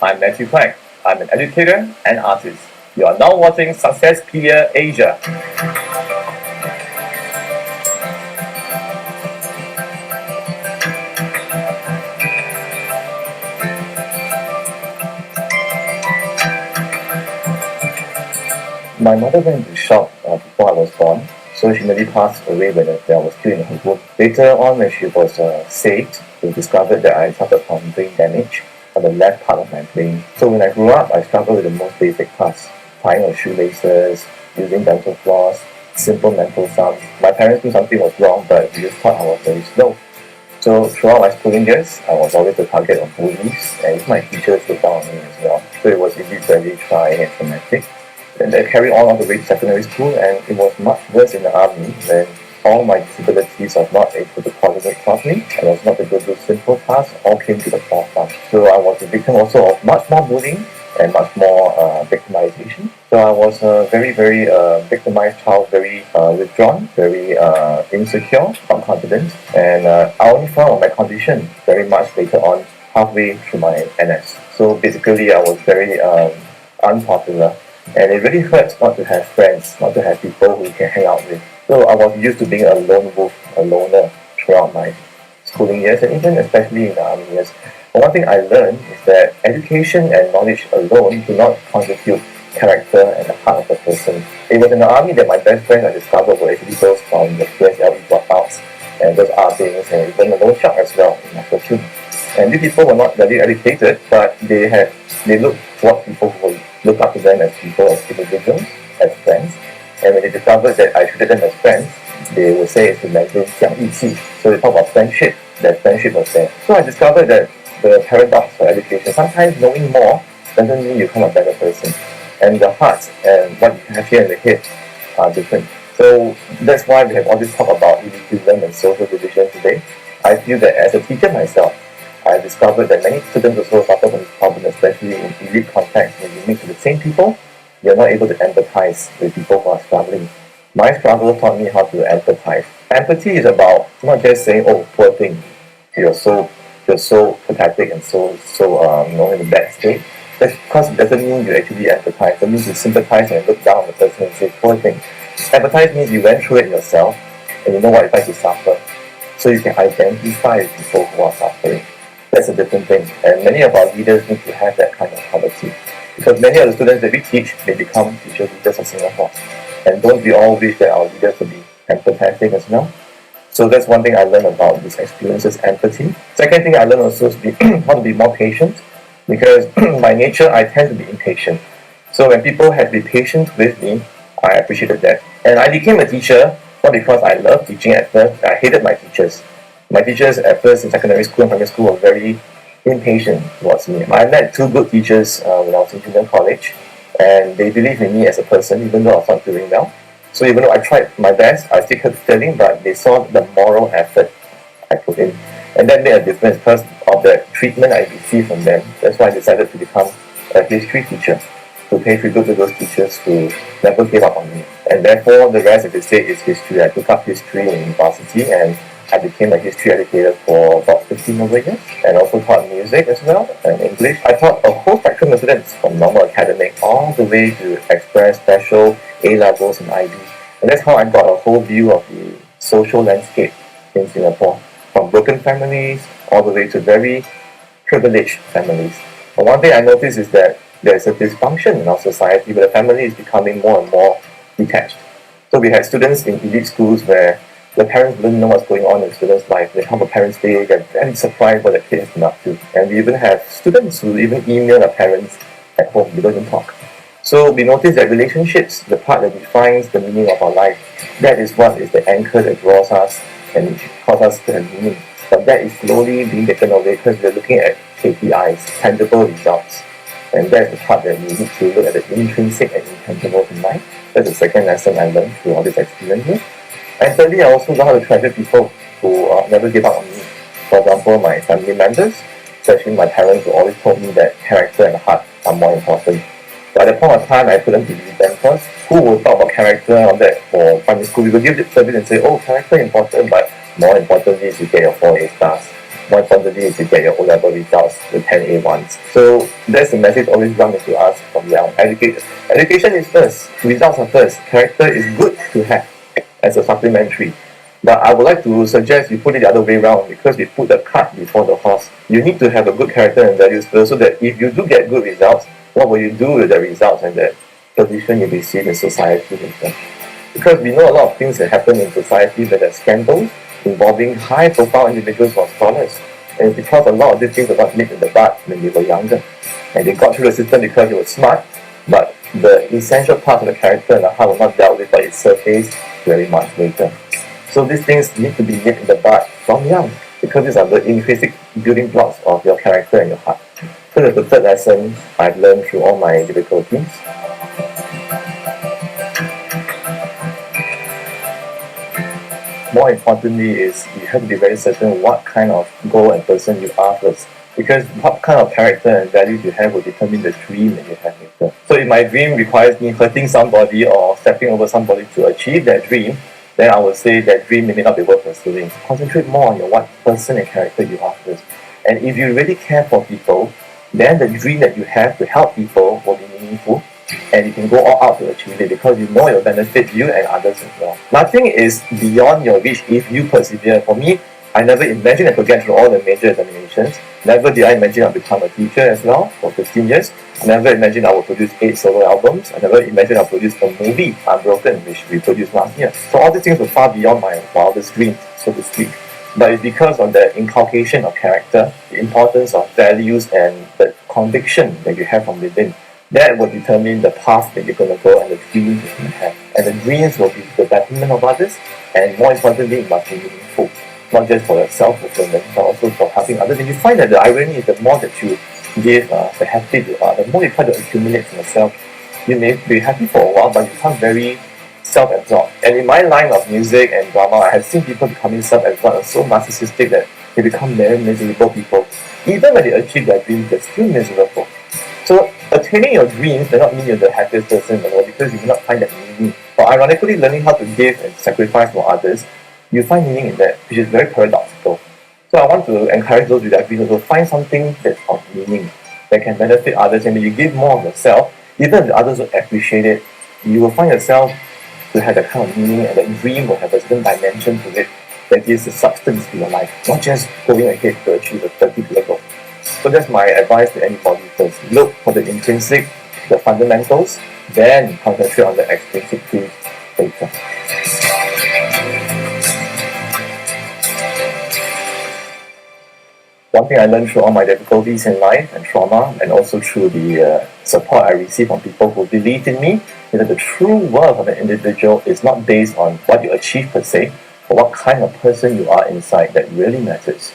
I'm Matthew Plank. I'm an educator and artist. You are now watching Successpedia Asia. My mother went into shock before I was born, so she nearly passed away when I was still in her womb. Later on, when she was saved, we discovered that I suffered from brain damage on the left part of my brain. So when I grew up, I struggled with the most basic tasks, tying of shoelaces, using dental floss, simple mental sums. My parents knew something was wrong, but they just thought I was very slow. So throughout my schooling years, I was always the target of bullies, and even my teachers looked down on me as well. So it was indeed very trying and traumatic. And I carried on all the way to secondary school, and it was much worse in the army when all my disabilities of not able to coordinate properly and was not able to do simple tasks all came to the forefront. So I was a victim also of much more bullying and much more victimization. So I was a very victimized child, very withdrawn, very insecure, not confident, and I only found out my condition very much later on, halfway through my NS. So basically I was very unpopular. And it really hurts not to have friends, not to have people who you can hang out with. So I was used to being a lone wolf, a loner throughout my schooling years and even especially in the army years. But one thing I learned is that education and knowledge alone do not constitute character and the heart of a person. It was in the army that my best friends I discovered were actually those from the PSLE dropouts and those RBs and even the loan shark as well in my platoon. And these people were not very educated, but they looked for people who would look up to them as people, as individuals, as friends. And when they discovered that I treated them as friends, they would say it's the Mandarin 讲义气. So they talk about friendship, that friendship was there. So I discovered that the paradox for education, sometimes knowing more doesn't mean you become a better person. And the heart and what you have here in the head are different. So that's why we have all this talk about elitism and social division today. I feel that as a teacher myself, I discovered that many students also suffer from this problem, especially in elite contexts. When you meet with the same people, you're not able to empathize with people who are struggling. My struggle taught me how to empathize. Empathy is about not just saying, "Oh, poor thing, you're so pathetic and so in a bad state." That's because it doesn't mean you actually empathize. It means you sympathize and look down on the person and say, "Poor thing." Empathize means you went through it yourself and you know what it's like to suffer, so you can identify with people who are suffering. That's a different thing, and many of our leaders need to have that kind of quality, because many of the students that we teach, they become future leaders of Singapore, and don't we all wish that our leaders would be empathetic as well? So that's one thing I learned about these experiences, empathy. Second thing I learned also is how to be more patient, because by nature I tend to be impatient. So when people had to be patient with me, I appreciated that. And I became a teacher not because I loved teaching at first. I hated my teachers. My teachers at first in secondary school and primary school were very impatient towards me. I met two good teachers when I was in junior college, and they believed in me as a person even though I was not doing well. So even though I tried my best, I still kept failing, but they saw the moral effort I put in. And that made a difference because of the treatment I received from them. That's why I decided to become a history teacher, to pay tribute to those teachers who never gave up on me. And therefore, the rest, as they say, is history. I took up history in university and I became a history educator for about 15 over years, and also taught music as well, and English. I taught a whole spectrum of students from normal academic all the way to express, special, A-levels and IB. And that's how I got a whole view of the social landscape in Singapore, from broken families all the way to very privileged families. But one thing I noticed is that there's a dysfunction in our society where the family is becoming more and more detached. So we had students in elite schools where the parents didn't know what's going on in the students' life. They come to Parents' Day, they're very surprised what their kid has been up to. And we even have students who even email their parents at home, we don't even talk. So we notice that relationships, the part that defines the meaning of our life, that is what is the anchor that draws us and causes us to have meaning. But that is slowly being taken away because we're looking at KPIs, tangible results. And that's the part that we need to look at the intrinsic and intangible in life. That's the second lesson I learned through all these experiences. And thirdly, I also learned how to treasure people who never give up on me. For example, my family members, especially my parents, who always told me that character and heart are more important. So at that point of time, I couldn't believe them because who will talk about character and all that for primary school? We will give the service and say, oh, character important, but more importantly is you get your 4 A stars. more importantly is to get your O-level results with 10 A1s. So that's the message always run into us from young. Education is first, results are first, character is good to have as a supplementary. But I would like to suggest you put it the other way around, because we put the cart before the horse. You need to have a good character and values first, so that if you do get good results, what will you do with the results and the position you'll be seen in society later? Because we know a lot of things that happen in society that are scandals involving high-profile individuals or scholars. And it's because a lot of these things were not nipped in the bud when they were younger. And they got through the system because they were smart, but the essential parts of the character and the heart were not dealt with by its surface very much later. So these things need to be nipped in the bud from young, because these are the intrinsic building blocks of your character and your heart. So that's the third lesson I've learned through all my difficulties. More importantly is you have to be very certain what kind of goal and person you are first. Because what kind of character and values you have will determine the dream that you have later. So if my dream requires me hurting somebody or stepping over somebody to achieve that dream, then I would say that dream may not be worth pursuing. Concentrate more on your what person and character you are first. And if you really care for people, then the dream that you have to help people will be meaningful, and you can go all out to achieve it, because you know it will benefit you and others as well. Nothing is beyond your reach if you persevere. For me, I never imagined I could get through all the major examinations. Never did I imagine I'd become a teacher as well for 15 years. I never imagined I would produce 8 solo albums. I never imagined I'd produce a movie, Unbroken, which we produced last year. So all these things were far beyond my wildest dreams, so to speak. But it's because of the inculcation of character, the importance of values, and the conviction that you have from within. That will determine the path that you're going to go and the dreams that you have. And the dreams will be the betterment of others, and more importantly, it must be meaningful. Not just for your self-fulfillment, but also for helping others. And you find that the irony is the more that you give, the happier you are, the more you try to accumulate for yourself. You may be happy for a while, but you become very self-absorbed. And in my line of music and drama, I have seen people becoming self-absorbed and so narcissistic that they become very miserable people. Even when they achieve their dreams, they're still miserable. So attaining your dreams does not mean you're the happiest person in the world, because you will not find that meaning. But ironically, learning how to give and sacrifice for others, you find meaning in that, which is very paradoxical. So I want to encourage those with their dreams to find something that's of meaning, that can benefit others. And when you give more of yourself, even if the others don't appreciate it, you will find yourself to have that kind of meaning, and that dream will have a certain dimension to it that gives a substance to your life, not just going ahead to achieve a particular goal. So that's my advice to anybody first. Look for the intrinsic, the fundamentals, then concentrate on the extrinsic things later. One thing I learned through all my difficulties in life and trauma, and also through the support I received from people who believed in me, is that the true worth of an individual is not based on what you achieve per se, but what kind of person you are inside that really matters.